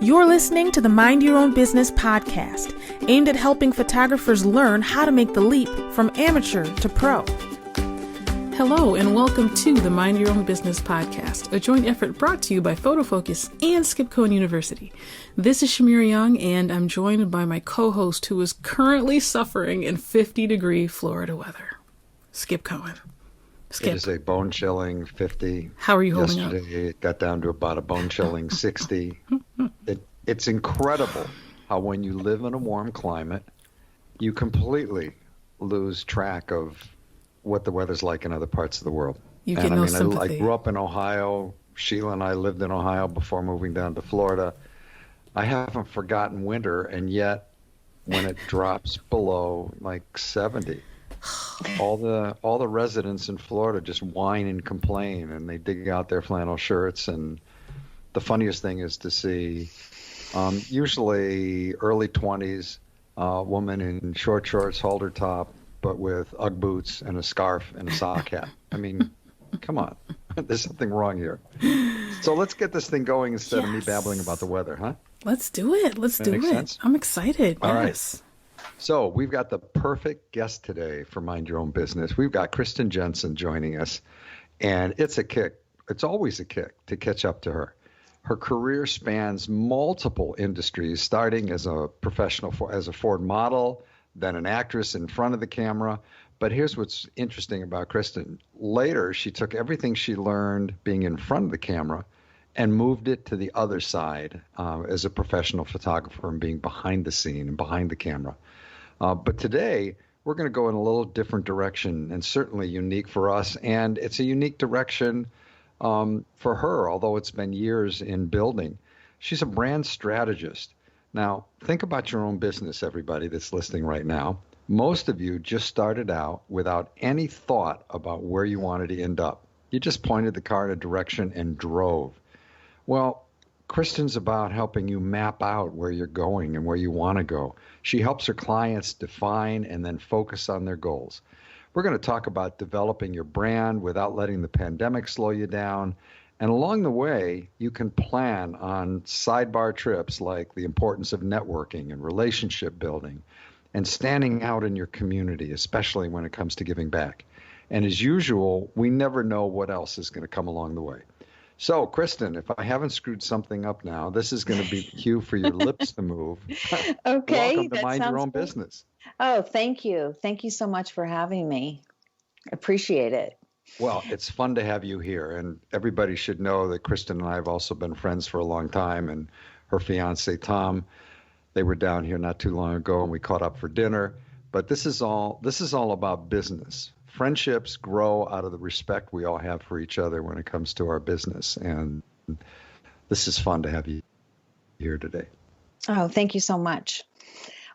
You're listening to the Mind Your Own Business podcast, aimed at helping photographers learn how to make the leap from amateur to pro. Hello, and welcome to the Mind Your Own Business podcast, a joint effort brought to you by PhotoFocus and Skip Cohen University. This is Shamir Young, and I'm joined by my co-host who is currently suffering in 50-degree Florida weather, Skip Cohen. Skip. It is a bone-chilling 50. How are you holding up? Yesterday, it got down to about a bone-chilling 60. It's incredible how when you live in a warm climate, you completely lose track of what the weather's like in other parts of the world. You get no I sympathy. grew up in Ohio. Sheila and I lived in Ohio before moving down to Florida. I haven't forgotten winter, and yet when it drops below like 70, all the residents in Florida just whine and complain, and they dig out their flannel shirts. And the funniest thing is to see usually early 20s woman in short shorts, halter top, but with Ugg boots and a scarf and a sock hat. I mean, come on. There's something wrong here. So let's get this thing going instead of me babbling about the weather, huh? Let's do it. Let's do it. Sense? I'm excited. All yes. Right. So we've got the perfect guest today for Mind Your Own Business. We've got Kristen Jensen joining us, and it's a kick. It's always a kick to catch up to her. Her career spans multiple industries, starting as a professional, as a Ford model, then an actress in front of the camera. But here's what's interesting about Kristen. Later, she took everything she learned being in front of the camera and moved it to the other side as a professional photographer and being behind the scene and behind the camera. But today, we're going to go in a little different direction, and certainly unique for us. And it's a unique direction for her, although it's been years in building. She's a brand strategist. Now, think about your own business, everybody that's listening right now. Most of you just started out without any thought about where you wanted to end up. You just pointed the car in a direction and drove. Well, Kristen's about helping you map out where you're going and where you want to go. She helps her clients define and then focus on their goals. We're going to talk about developing your brand without letting the pandemic slow you down. And along the way, you can plan on sidebar trips like the importance of networking and relationship building and standing out in your community, especially when it comes to giving back. And as usual, we never know what else is going to come along the way. So, Kristen, if I haven't screwed something up now, this is going to be the cue for your lips to move. Okay. Welcome to Mind Your Own Business. Oh, thank you. Thank you so much for having me. Appreciate it. Well, it's fun to have you here. And everybody should know that Kristen and I have also been friends for a long time. And her fiance, Tom, they were down here not too long ago, and we caught up for dinner. But this is all about business. Friendships grow out of the respect we all have for each other when it comes to our business. And this is fun to have you here today. Oh, thank you so much.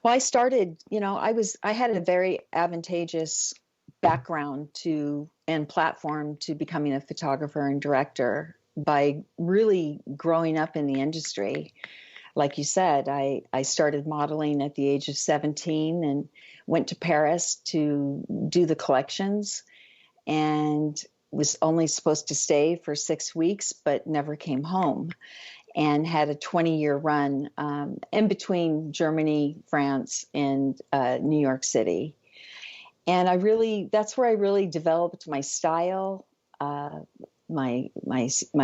Well, I started, I had a very advantageous background and platform to becoming a photographer and director by really growing up in the industry. Like you said, I started modeling at the age of 17 and went to Paris to do the collections and was only supposed to stay for 6 weeks, but never came home, and had a 20-year run in between Germany, France, and New York City. And that's where I really developed my style, my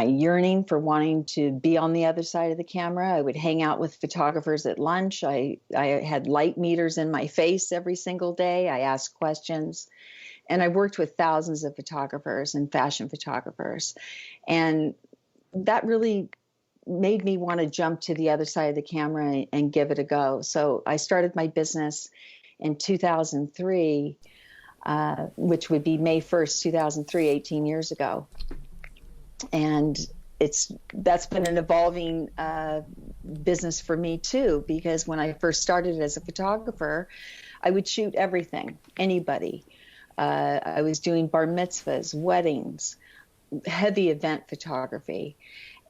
yearning for wanting to be on the other side of the camera. I would hang out with photographers at lunch. I had light meters in my face every single day. I asked questions. And I worked with thousands of photographers and fashion photographers. And that really made me want to jump to the other side of the camera and give it a go. So I started my business in 2003, which would be May 1st, 2003, 18 years ago. And that's been an evolving business for me too, because when I first started as a photographer, I would shoot everything, anybody. I was doing bar mitzvahs, weddings, heavy event photography.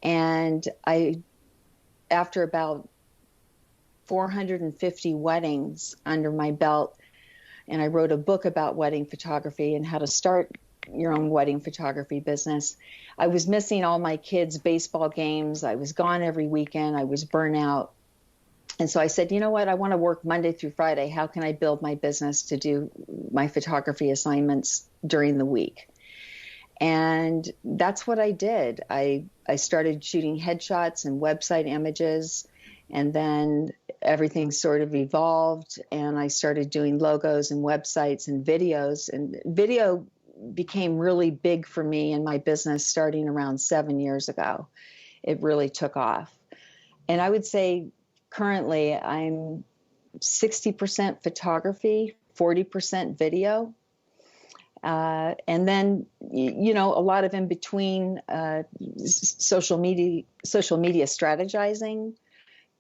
And after about 450 weddings under my belt, and I wrote a book about wedding photography and how to start your own wedding photography business. I was missing all my kids' baseball games. I was gone every weekend. I was burnt out. And so I said, you know what? I want to work Monday through Friday. How can I build my business to do my photography assignments during the week? And that's what I did. I started shooting headshots and website images, and then everything sort of evolved, and I started doing logos and websites and videos. And video became really big for me in my business starting around 7 years ago. It really took off. And I would say currently I'm 60% photography, 40% video. And then, you know, a lot of in between social media strategizing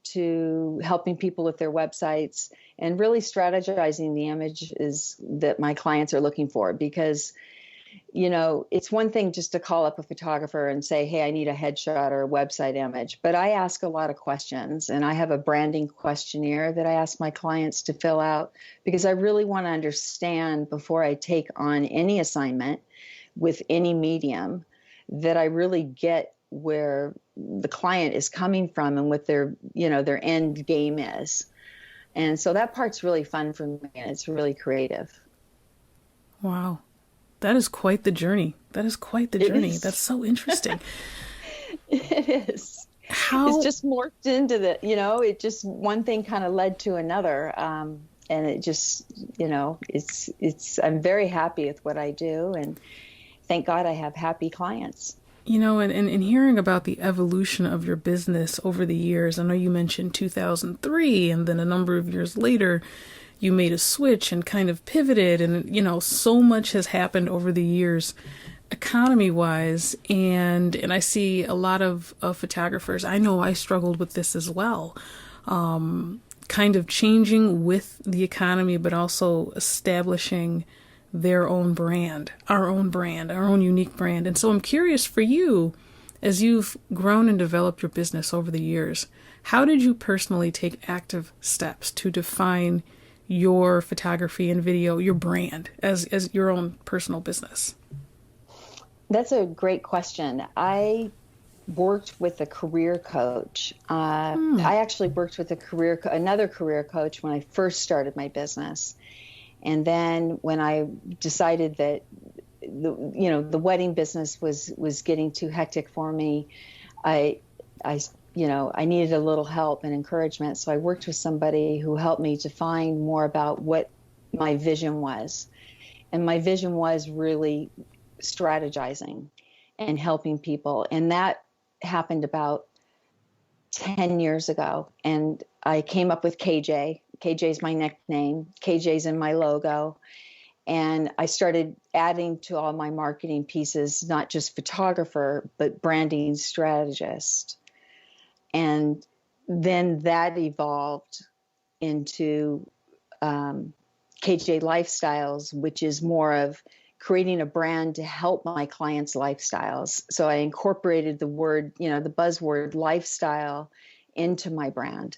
to helping people with their websites and really strategizing the images that my clients are looking for. Because, you know, it's one thing just to call up a photographer and say, hey, I need a headshot or a website image. But I ask a lot of questions, and I have a branding questionnaire that I ask my clients to fill out because I really want to understand before I take on any assignment with any medium that I really get where the client is coming from and what their, you know, their end game is. And so that part's really fun for me, and it's really creative. Wow. That is quite the journey. That's so interesting. It is. It's just morphed into the, you know, it just one thing kind of led to another. And it just, you know, I'm very happy with what I do. And thank God I have happy clients. You know, and hearing about the evolution of your business over the years, I know you mentioned 2003, and then a number of years later, you made a switch and kind of pivoted, and, you know, so much has happened over the years economy-wise, and I see a lot of photographers, I know I struggled with this as well, kind of changing with the economy, but also establishing their own brand, our own unique brand. And so I'm curious for you, as you've grown and developed your business over the years, how did you personally take active steps to define your photography and video, your brand as your own personal business? That's a great question. I worked with a career coach. I actually worked with another career coach when I first started my business. And then when I decided that the wedding business was getting too hectic for me, I needed a little help and encouragement. So I worked with somebody who helped me define more about what my vision was. And my vision was really strategizing and helping people. And that happened about 10 years ago. And I came up with KJ. KJ's my nickname. KJ's in my logo. And I started adding to all my marketing pieces, not just photographer, but branding strategist. And then that evolved into KJ Lifestyles, which is more of creating a brand to help my clients' lifestyles. So I incorporated the word, the buzzword lifestyle into my brand.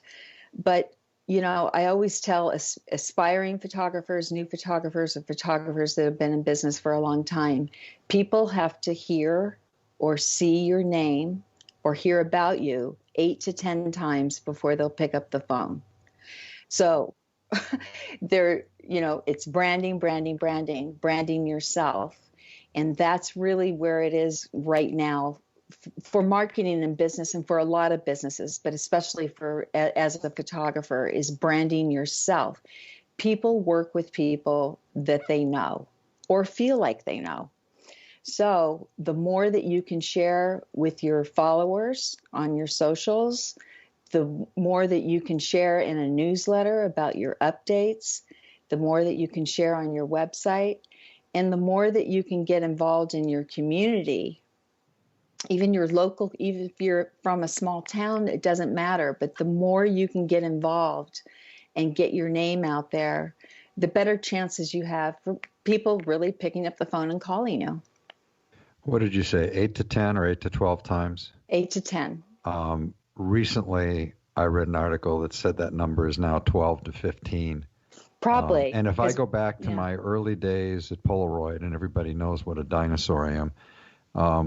But, I always tell aspiring photographers, new photographers, or photographers that have been in business for a long time, people have to hear or see your name or hear about you 8 to 10 times before they'll pick up the phone. So it's branding yourself. And that's really where it is right now for marketing and business, and for a lot of businesses, but especially as a photographer, is branding yourself. People work with people that they know or feel like they know. So the more that you can share with your followers on your socials, the more that you can share in a newsletter about your updates, the more that you can share on your website, and the more that you can get involved in your community, even your local, even if you're from a small town, it doesn't matter. But the more you can get involved and get your name out there, the better chances you have for people really picking up the phone and calling you. What did you say, 8 to 10 or 8 to 12 times? 8 to 10. Recently, I read an article that said that number is now 12 to 15. Probably. And if I 'Cause- go back to yeah. my early days at Polaroid, and everybody knows what a dinosaur I am,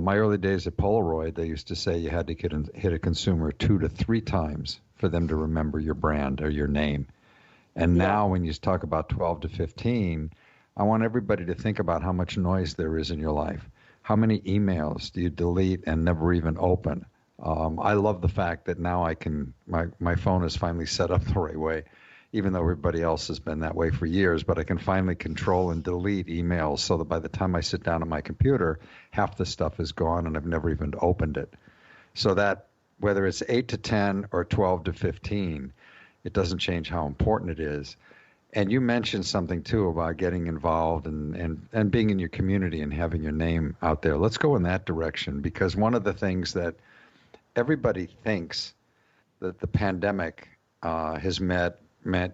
my early days at Polaroid, they used to say you had to hit a consumer 2 to 3 times for them to remember your brand or your name. And Yeah. now when you talk about 12 to 15, I want everybody to think about how much noise there is in your life. How many emails do you delete and never even open? I love the fact that now my phone is finally set up the right way, even though everybody else has been that way for years, but I can finally control and delete emails so that by the time I sit down at my computer, half the stuff is gone and I've never even opened it. So that whether it's 8 to 10 or 12 to 15, it doesn't change how important it is. And you mentioned something too about getting involved and being in your community and having your name out there. Let's go in that direction, because one of the things that everybody thinks that the pandemic has meant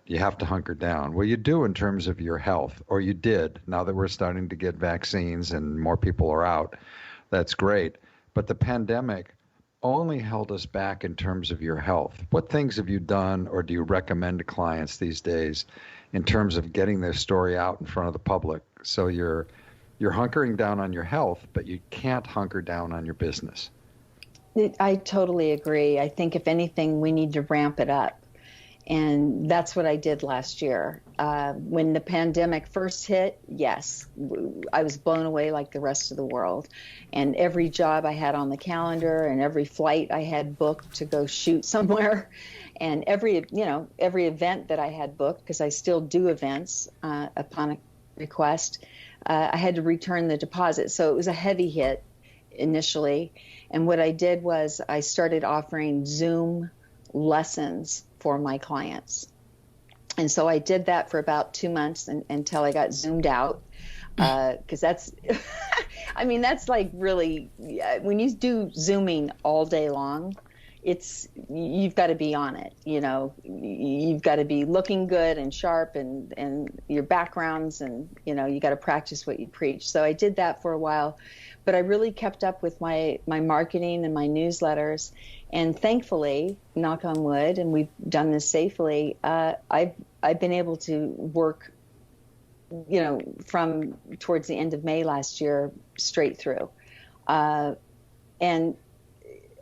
you have to hunker down. Well, you do in terms of your health, or you did. Now that we're starting to get vaccines and more people are out, that's great. But the pandemic only held us back in terms of your health. What things have you done, or do you recommend to clients these days in terms of getting their story out in front of the public? So you're hunkering down on your health, but you can't hunker down on your business. I totally agree. I think if anything, we need to ramp it up. And that's what I did last year. When the pandemic first hit, yes, I was blown away like the rest of the world. And every job I had on the calendar and every flight I had booked to go shoot somewhere, and every event that I had booked, because I still do events upon a request, I had to return the deposit. So it was a heavy hit initially. And what I did was I started offering Zoom lessons for my clients. And so I did that for about 2 months until I got zoomed out. Because that's, I mean, that's like really, when you do Zooming all day long, you've got to be on it. You've got to be looking good and sharp and your backgrounds, and, you got to practice what you preach. So I did that for a while, but I really kept up with my marketing and my newsletters. And thankfully, knock on wood, and we've done this safely, I've been able to work, from towards the end of May last year straight through. And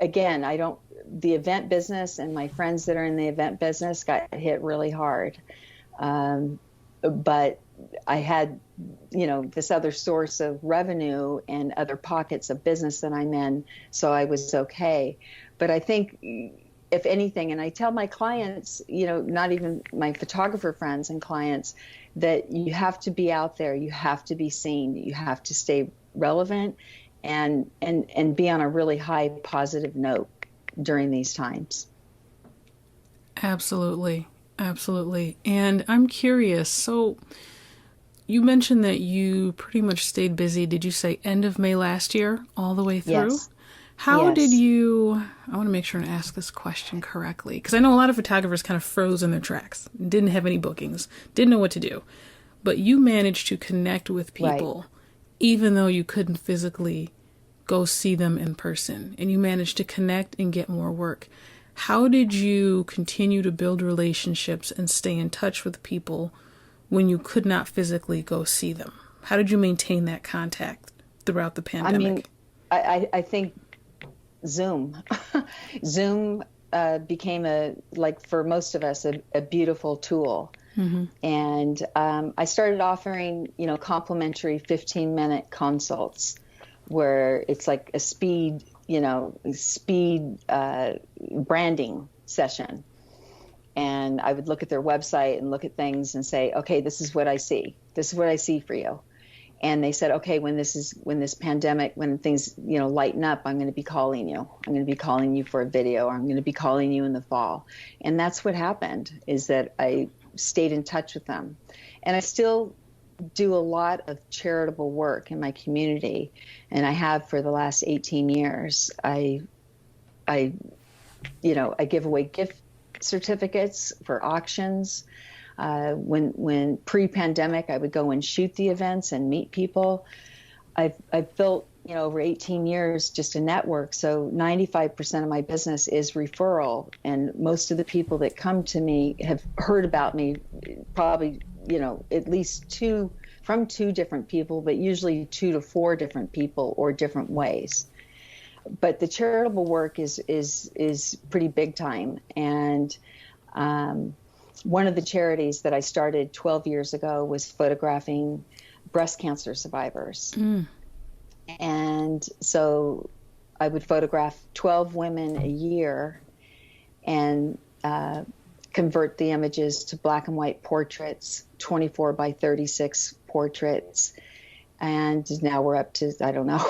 again, the event business and my friends that are in the event business got hit really hard. But I had, this other source of revenue and other pockets of business that I'm in, so I was okay. But I think, if anything, and I tell my clients, not even my photographer friends and clients, that you have to be out there, you have to be seen, you have to stay relevant and be on a really high positive note during these times. Absolutely. Absolutely. And I'm curious, so you mentioned that you pretty much stayed busy, did you say end of May last year, all the way through? Yes. How Yes. did you, I want to make sure and ask this question correctly, because I know a lot of photographers kind of froze in their tracks, didn't have any bookings, didn't know what to do. But you managed to connect with people, Right. even though you couldn't physically go see them in person, and you managed to connect and get more work. How did you continue to build relationships and stay in touch with people when you could not physically go see them? How did you maintain that contact throughout the pandemic? I think Zoom. Zoom became for most of us, a beautiful tool. Mm-hmm. And I started offering, complimentary 15-minute consults where it's like a speed branding session. And I would look at their website and look at things and say, okay, this is what I see. This is what I see for you. And they said, okay, when this pandemic, when things, lighten up, I'm going to be calling you. I'm going to be calling you for a video, or I'm going to be calling you in the fall. And that's what happened, is that I stayed in touch with them. And I still do a lot of charitable work in my community, and I have for the last 18 years. I give away gift certificates for auctions. When pre-pandemic, I would go and shoot the events and meet people. I've built, over 18 years, just a network. So 95% of my business is referral. And most of the people that come to me have heard about me probably at least from two different people, but usually 2 to 4 different people or different ways. But the charitable work is pretty big time. And one of the charities that I started 12 years ago was photographing breast cancer survivors. And so I would photograph 12 women a year and convert the images to black and white portraits, 24 by 36 portraits. And now we're up to, I don't know,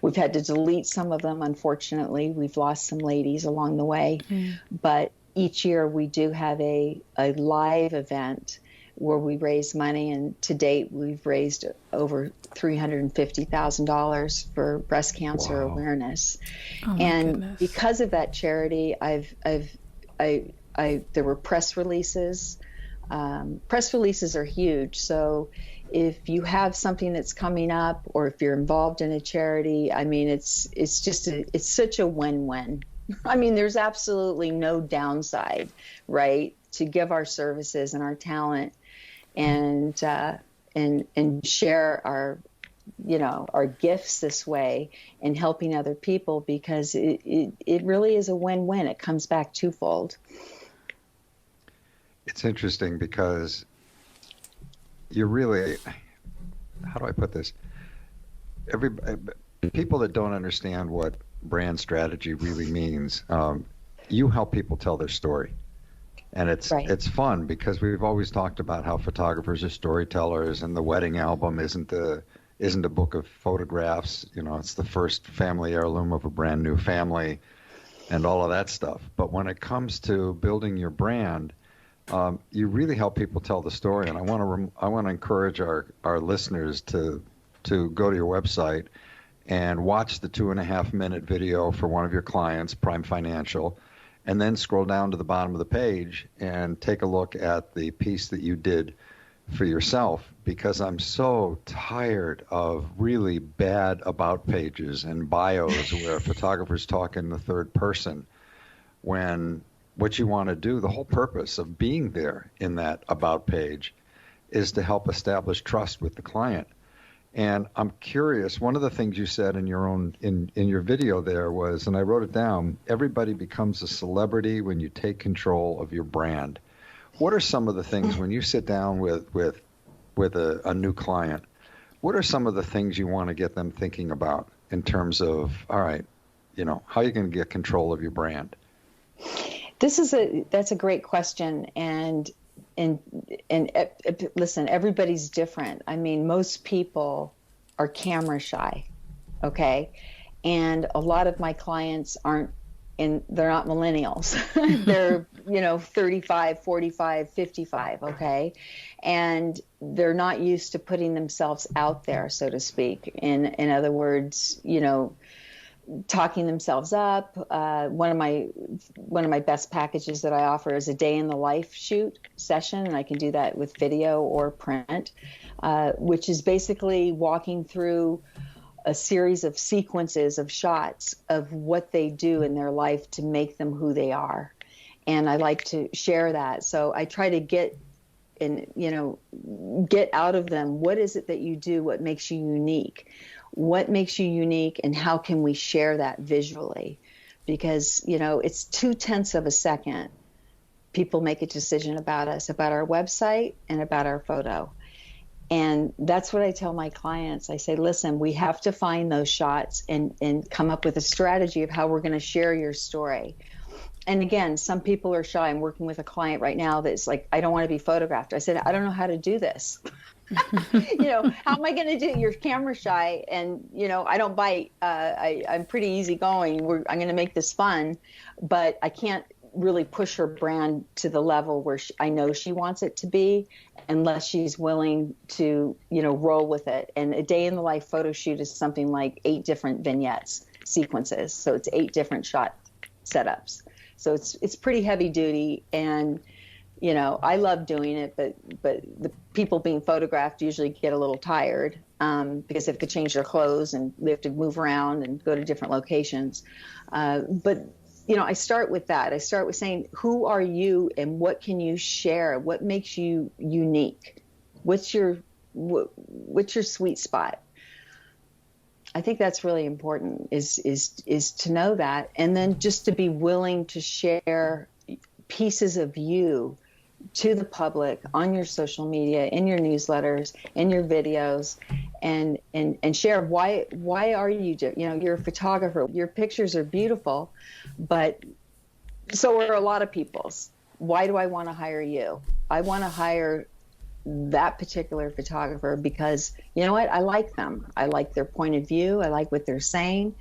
we've had to delete some of them, unfortunately. We've lost some ladies along the way. But each year we do have a live event where we raise money. And to date, we've raised over $350,000 for breast cancer awareness. And goodness. Because of that charity, there were press releases. Press releases are huge. So if you have something that's coming up, or if you're involved in a charity, I mean, it's such a win-win. I mean, there's absolutely no downside, right, to give our services and our talent and share our gifts this way and helping other people, because it really is a win-win. It comes back twofold. It's interesting because you're really, how do I put this? People that don't understand what brand strategy really means, you help people tell their story. And it's fun because we've always talked about how photographers are storytellers, and the wedding album isn't a book of photographs. It's the first family heirloom of a brand new family and all of that stuff. But when it comes to building your brand, you really help people tell the story. And I want to encourage our listeners to go to your website and watch the 2.5-minute video for one of your clients, Prime Financial, and then scroll down to the bottom of the page and take a look at the piece that you did for yourself, because I'm so tired of really bad about pages and bios where photographers talk in the third person, when what you want to do, the whole purpose of being there in that about page, is to help establish trust with the client. And I'm curious, one of the things you said in your video there was, and I wrote it down, everybody becomes a celebrity when you take control of your brand. What are some of the things when you sit down with a new client, what are some of the things you want to get them thinking about in terms of, all right, how are you going to get control of your brand? That's a great question. And listen, everybody's different. I mean, most people are camera shy. Okay. And a lot of my clients they're not millennials. They're, 35, 45, 55. Okay. And they're not used to putting themselves out there, so to speak. In other words, talking themselves up. One of my best packages that I offer is a day in the life shoot session, and I can do that with video or print, which is basically walking through a series of sequences of shots of what they do in their life to make them who they are. And I like to share that. So I try to get out of them, what is it that you do, what makes you unique? What makes you unique, and how can we share that visually? Because, it's 0.2 of a second. People make a decision about us, about our website and about our photo. And that's what I tell my clients. I say, listen, we have to find those shots and come up with a strategy of how we're going to share your story. And again, some people are shy. I'm working with a client right now that's like, I don't want to be photographed. I said, I don't know how to do this. How am I going to do it? You're camera shy, and, I don't bite. I'm pretty easygoing. I'm going to make this fun, but I can't really push her brand to the level where I know she wants it to be, unless she's willing to, roll with it. And a day in the life photo shoot is something like 8 different vignettes, sequences. So it's 8 different shot setups. So it's pretty heavy duty, and I love doing it, but the people being photographed usually get a little tired because they have to change their clothes and they have to move around and go to different locations. But I start with that. I start with saying, who are you and what can you share? What makes you unique? What's your sweet spot? I think that's really important is to know that, and then just to be willing to share pieces of you to the public on your social media, in your newsletters, in your videos, and share why are you you're a photographer. Your pictures are beautiful, but so are a lot of people's. Why do I want to hire you? I want to hire that particular photographer because you know what? I like them. I like their point of view. I like what they're saying.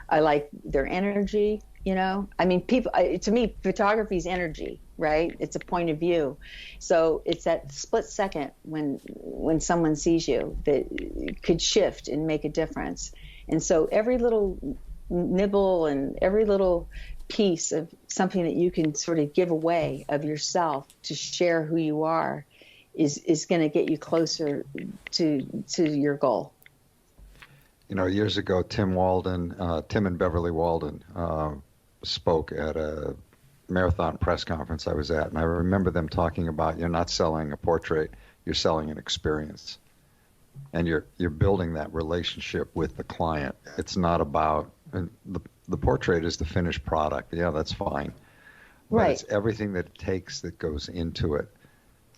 I like their energy. I mean, people, to me, photography is energy, right? It's a point of view. So it's that split second when someone sees you that could shift and make a difference. And so every little nibble and every little piece of something that you can sort of give away of yourself to share who you are is going to get you closer to your goal. Years ago, Tim and Beverly Walden spoke at a marathon press conference I was at, and I remember them talking about you're not selling a portrait, you're selling an experience. And you're building that relationship with the client. It's not about the portrait is the finished product. Yeah, that's fine. But right. It's everything that it takes that goes into it.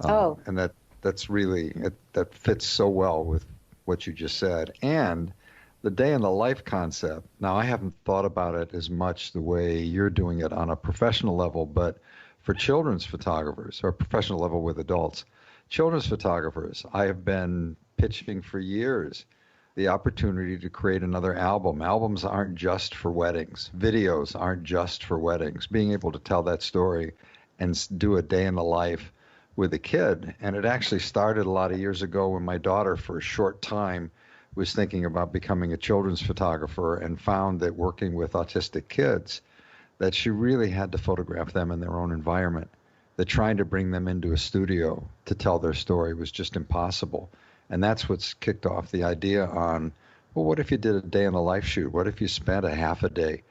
And that's really, that fits so well with what you just said. And the day in the life concept, now I haven't thought about it as much the way you're doing it on a professional level, but for children's photographers, or professional level with adults, children's photographers, I have been pitching for years the opportunity to create another album. Albums aren't just for weddings. Videos aren't just for weddings. Being able to tell that story and do a day in the life with a kid. And it actually started a lot of years ago when my daughter, for a short time, was thinking about becoming a children's photographer and found that working with autistic kids, that she really had to photograph them in their own environment, that trying to bring them into a studio to tell their story was just impossible. And that's what's kicked off the idea on, well, what if you did a day in the life shoot? What if you spent a half a day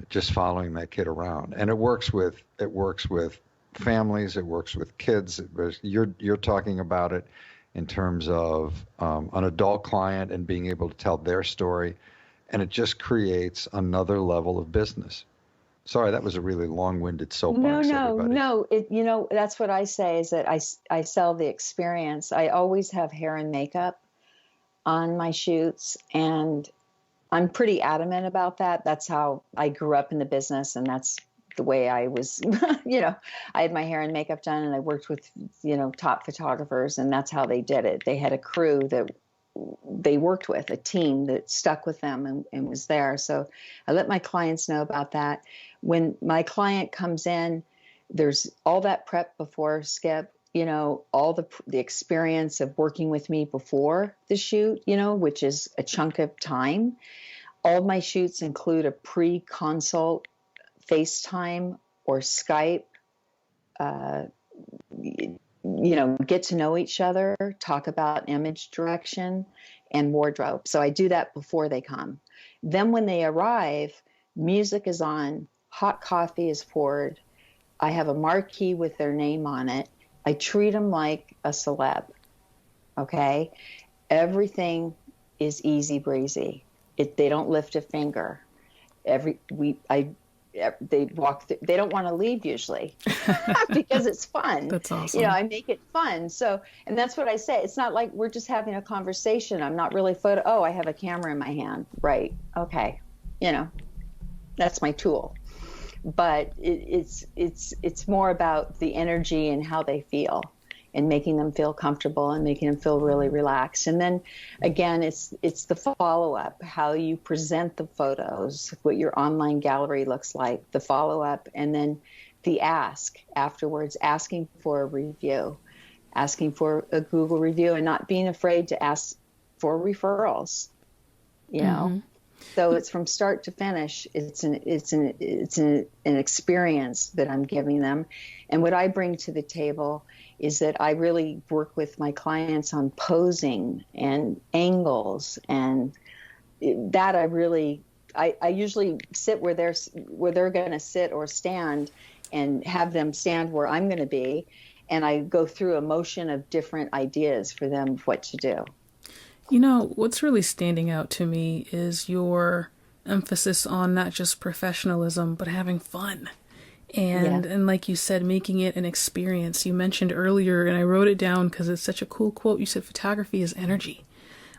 just following that kid around? And it works with families, it works with kids. You're talking about it in terms of an adult client and being able to tell their story, and it just creates another level of business. Sorry, that was a really long-winded soapbox. No. That's what I say is that I sell the experience. I always have hair and makeup on my shoots, and I'm pretty adamant about that. That's how I grew up in the business, and that's the way I was, I had my hair and makeup done, and I worked with, top photographers, and that's how they did it. They had a crew that they worked with, a team that stuck with them and was there. So I let my clients know about that. When my client comes in, there's all that prep before, Skip, all the experience of working with me before the shoot, which is a chunk of time. All of my shoots include a pre-consult FaceTime or Skype, get to know each other, talk about image direction and wardrobe. So I do that before they come. Then when they arrive, music is on, hot coffee is poured. I have a marquee with their name on it. I treat them like a celeb. Okay. Everything is easy breezy. They don't lift a finger. They don't want to leave usually because it's fun. That's awesome. I make it fun. So, and that's what I say. It's not like we're just having a conversation. I'm not really I have a camera in my hand. Right. Okay. That's my tool. But it's more about the energy and how they feel, and making them feel comfortable and making them feel really relaxed. And then again, it's the follow-up, how you present the photos, what your online gallery looks like, the follow-up, and then the ask afterwards, asking for a review, asking for a Google review, and not being afraid to ask for referrals, Mm-hmm. So it's from start to finish. It's an experience that I'm giving them. And what I bring to the table is that I really work with my clients on posing and angles, and that I usually sit where they're going to sit or stand, and have them stand where I'm going to be, and I go through a motion of different ideas for them of what to do. You know, what's really standing out to me is your emphasis on not just professionalism, but having fun. And like you said, making it an experience. You mentioned earlier, and I wrote it down because it's such a cool quote. You said photography is energy.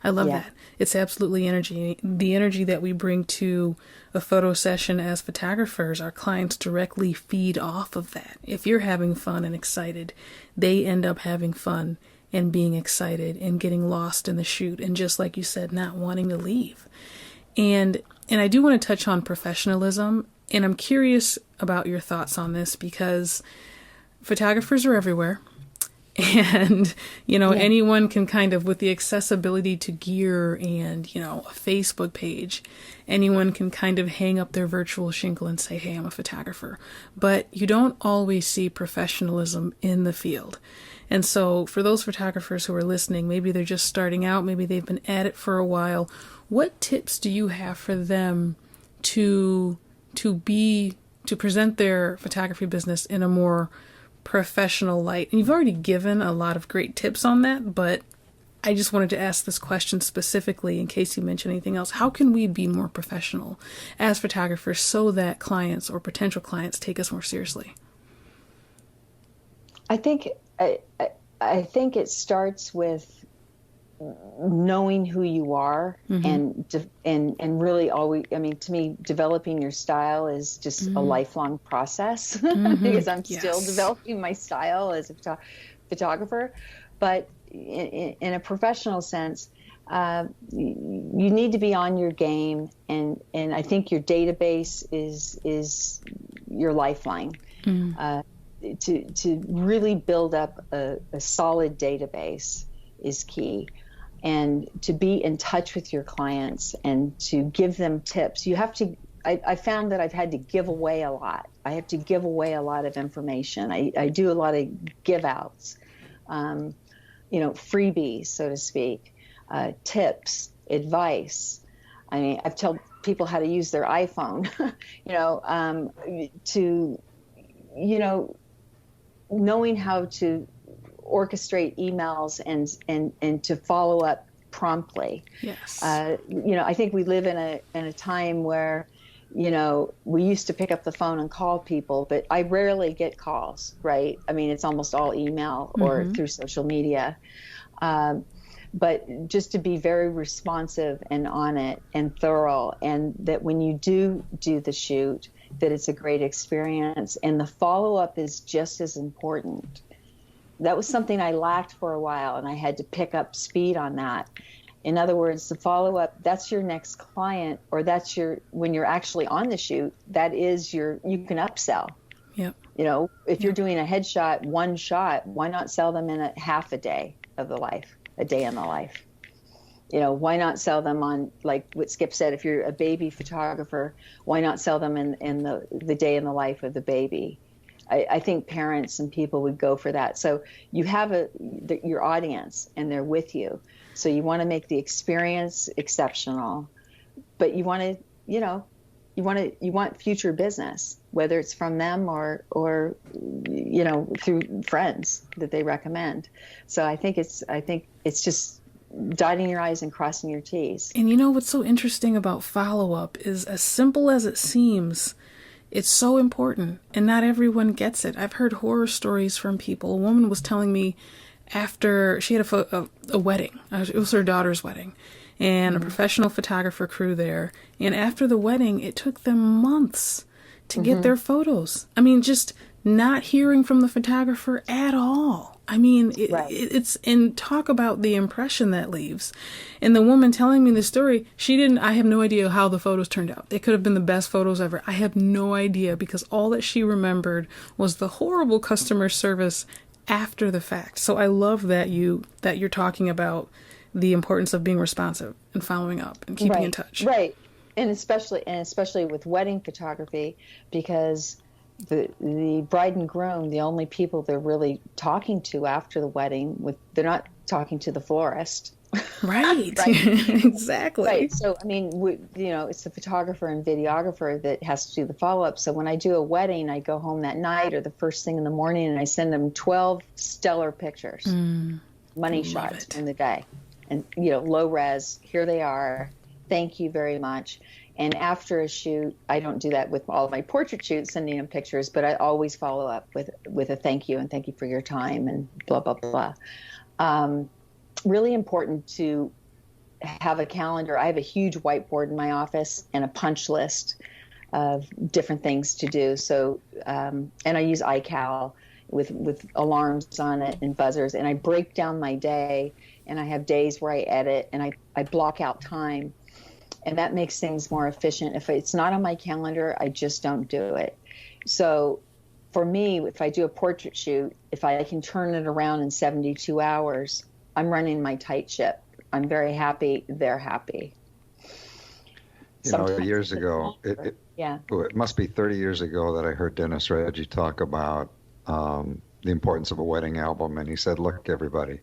I love that. It's absolutely energy. The energy that we bring to a photo session as photographers, our clients directly feed off of that. If you're having fun and excited, they end up having fun and being excited and getting lost in the shoot. And just like you said, not wanting to leave. And I do want to touch on professionalism. And I'm curious about your thoughts on this because photographers are everywhere. And, anyone can kind of, with the accessibility to gear and, a Facebook page, anyone can kind of hang up their virtual shingle and say, hey, I'm a photographer. But you don't always see professionalism in the field. And so for those photographers who are listening, maybe they're just starting out, maybe they've been at it for a while. What tips do you have for them to present their photography business in a more professional light? And you've already given a lot of great tips on that, but I just wanted to ask this question specifically in case you mention anything else. How can we be more professional as photographers so that clients or potential clients take us more seriously? I think it starts with knowing who you are, and really always, to me, developing your style is just a lifelong process because I'm still developing my style as a photographer. But in a professional sense, you need to be on your game, and I think your database is your lifeline. To really build up a solid database is key. And to be in touch with your clients and to give them tips. You have to, I found that I've had to give away a lot. I have to give away a lot of information. I do a lot of give outs, freebies, so to speak, tips, advice. I've told people how to use their iPhone, knowing how to orchestrate emails and to follow up promptly. Yes. I think we live in a time where, we used to pick up the phone and call people, but I rarely get calls, right? It's almost all email or through social media. But just to be very responsive and on it and thorough, and that when you do the shoot, that it's a great experience, and the follow-up is just as important. That was something I lacked for a while, and I had to pick up speed on that. In other words, the follow-up, that's your next client, or that's when you're actually on the shoot, that is you can upsell. Yep. If you're doing a headshot, one shot, why not sell them in a half a day in the life? Why not sell them on, like what Skip said, if you're a baby photographer, why not sell them in the day in the life of the baby? I think parents and people would go for that. So you have your audience, and they're with you. So you want to make the experience exceptional, but you want future business, whether it's from them or through friends that they recommend. So I think it's just dotting your I's and crossing your T's. And what's so interesting about follow-up is, as simple as it seems, it's so important, and not everyone gets it. I've heard horror stories from people. A woman was telling me after she had a wedding. It was her daughter's wedding, and a professional photographer crew there. And after the wedding, it took them months to get their photos. Just not hearing from the photographer at all. It's, and talk about the impression that leaves. And the woman telling me the story, I have no idea how the photos turned out. They could have been the best photos ever. I have no idea, because all that she remembered was the horrible customer service after the fact. So I love that you're talking about the importance of being responsive and following up and keeping in touch. Right. And especially with wedding photography, because the bride and groom, the only people they're really talking to after the wedding, they're not talking to the florist, Right. Right. Exactly. Right. So, I mean, it's the photographer and videographer that has to do the follow up. So when I do a wedding, I go home that night or the first thing in the morning and I send them 12 stellar pictures, money Love shots it. from the day. And, low res, here they are. Thank you very much. And after a shoot, I don't do that with all of my portrait shoots, sending them pictures, but I always follow up with a thank you and thank you for your time and blah, blah, blah. Really important to have a calendar. I have a huge whiteboard in my office and a punch list of different things to do. So, and I use iCal with alarms on it and buzzers, and I break down my day, and I have days where I edit and I block out time, and that makes things more efficient. If it's not on my calendar, I just don't do it. So for me, if I do a portrait shoot, if I can turn it around in 72 hours, I'm running my tight ship. I'm very happy. They're happy. Sometimes years ago, it must be 30 years ago that I heard Dennis Reggie talk about the importance of a wedding album. And he said, look, everybody,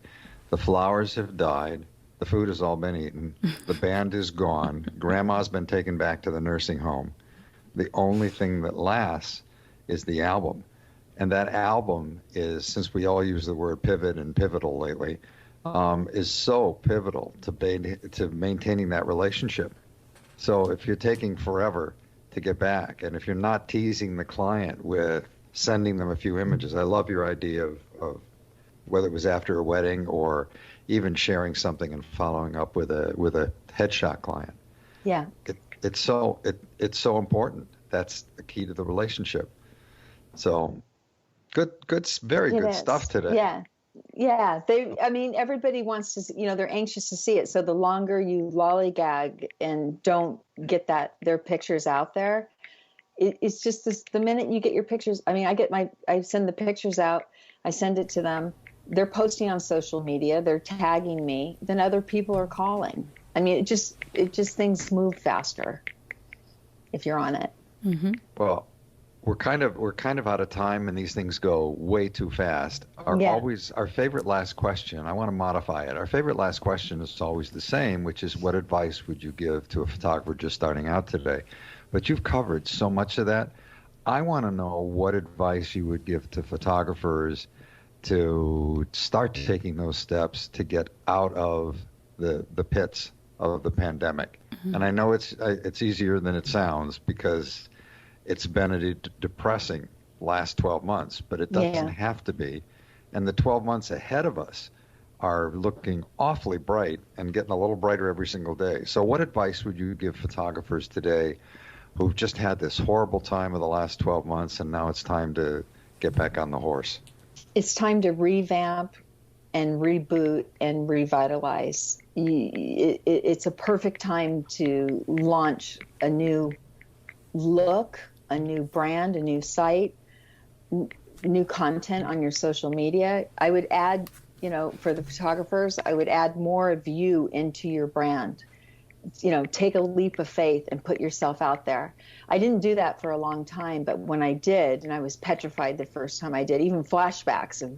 the flowers have died. The food has all been eaten. The band is gone. Grandma's been taken back to the nursing home. The only thing that lasts is the album. And that album is, since we all use the word pivot and pivotal lately, is so pivotal to maintaining that relationship. So if you're taking forever to get back, and if you're not teasing the client with sending them a few images, I love your idea of whether it was after a wedding or even sharing something and following up with a headshot client. Yeah. It's so important. That's the key to the relationship. So good, very good stuff today. Yeah. Yeah, everybody wants to, they're anxious to see it. So the longer you lollygag and don't get their pictures out there, it's just the minute you get your pictures. I mean, I send the pictures out, I send it to them. They're posting on social media, they're tagging me, then other people are calling. I mean, it just things move faster if you're on it. Mm-hmm. Well, we're kind of out of time, and these things go way too fast. Our favorite last question, I want to modify it. Our favorite last question is always the same, which is, what advice would you give to a photographer just starting out today? But you've covered so much of that. I want to know what advice you would give to photographers to start taking those steps to get out of the pits of the pandemic. Mm-hmm. And I know it's easier than it sounds, because it's been a depressing last 12 months, but it doesn't have to be. And the 12 months ahead of us are looking awfully bright and getting a little brighter every single day. So what advice would you give photographers today who've just had this horrible time of the last 12 months, and now it's time to get back on the horse? It's time to revamp and reboot and revitalize. It's a perfect time to launch a new look, a new brand, a new site, new content on your social media. I would add, for the photographers, I would add more of you into your brand. Take a leap of faith and put yourself out there. I didn't do that for a long time, but when I did, and I was petrified the first time I did, even flashbacks of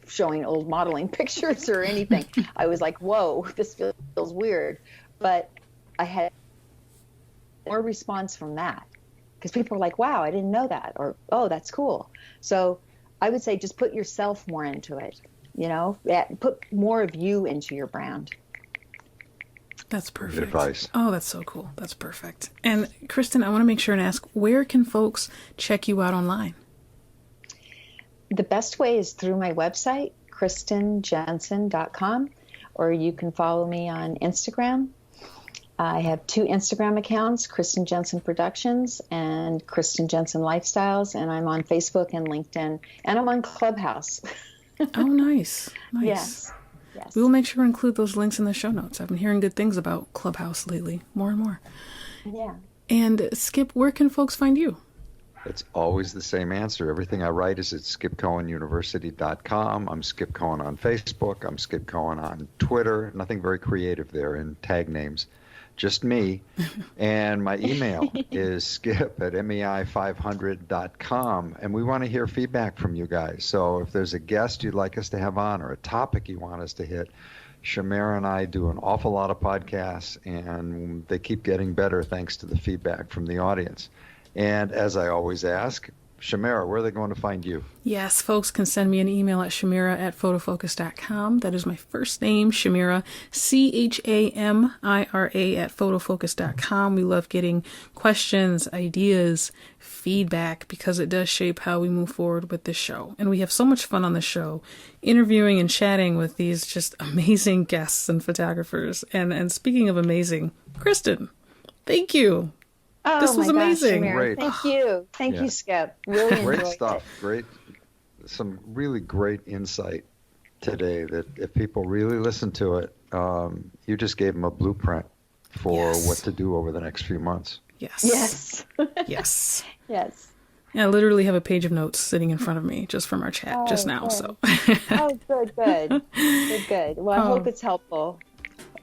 showing old modeling pictures or anything, I was like, whoa, this feels weird. But I had more response from that, because people are like, wow, I didn't know that, or, oh, that's cool. So I would say just put yourself more into it, put more of you into your brand. That's perfect. Good advice. Oh, that's so cool. That's perfect. And Kristen, I want to make sure and ask, where can folks check you out online? The best way is through my website, KristenJensen.com, or you can follow me on Instagram. I have 2 Instagram accounts, Kristen Jensen Productions and Kristen Jensen Lifestyles, and I'm on Facebook and LinkedIn, and I'm on Clubhouse. Oh, nice. Nice. Yes. We will make sure to include those links in the show notes. I've been hearing good things about Clubhouse lately, more and more. Yeah. And Skip, where can folks find you? It's always the same answer. Everything I write is at skipcohenuniversity.com. I'm Skip Cohen on Facebook. I'm Skip Cohen on Twitter. Nothing very creative there in tag names. Just me. And my email is skip@mei500.com. And we want to hear feedback from you guys. So if there's a guest you'd like us to have on or a topic you want us to hit, Shamira and I do an awful lot of podcasts, and they keep getting better thanks to the feedback from the audience. And as I always ask, Shamira, where are they going to find you? Yes, folks can send me an email at shamira@photofocus.com. That is my first name, Shamira, Chamira @photofocus.com. We love getting questions, ideas, feedback, because it does shape how we move forward with this show. And we have so much fun on the show, interviewing and chatting with these just amazing guests and photographers. And speaking of amazing, Kristen, thank you. Oh, this was amazing. Great. Thank you. Thank you, Skip. Really great enjoyed stuff. it. Some really great insight today that if people really listen to it, you just gave them a blueprint for what to do over the next few months. Yes. Yes. Yes. Yes. I literally have a page of notes sitting in front of me just from our chat just now. Good. So. Oh, good. Well, I hope it's helpful.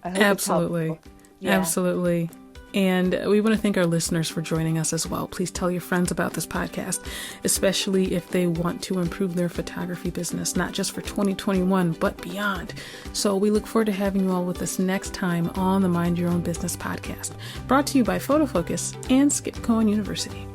Absolutely. It's helpful. Yeah. Absolutely. And we want to thank our listeners for joining us as well. Please tell your friends about this podcast, especially if they want to improve their photography business, not just for 2021, but beyond. So we look forward to having you all with us next time on the Mind Your Own Business podcast, brought to you by Photofocus and Skip Cohen University.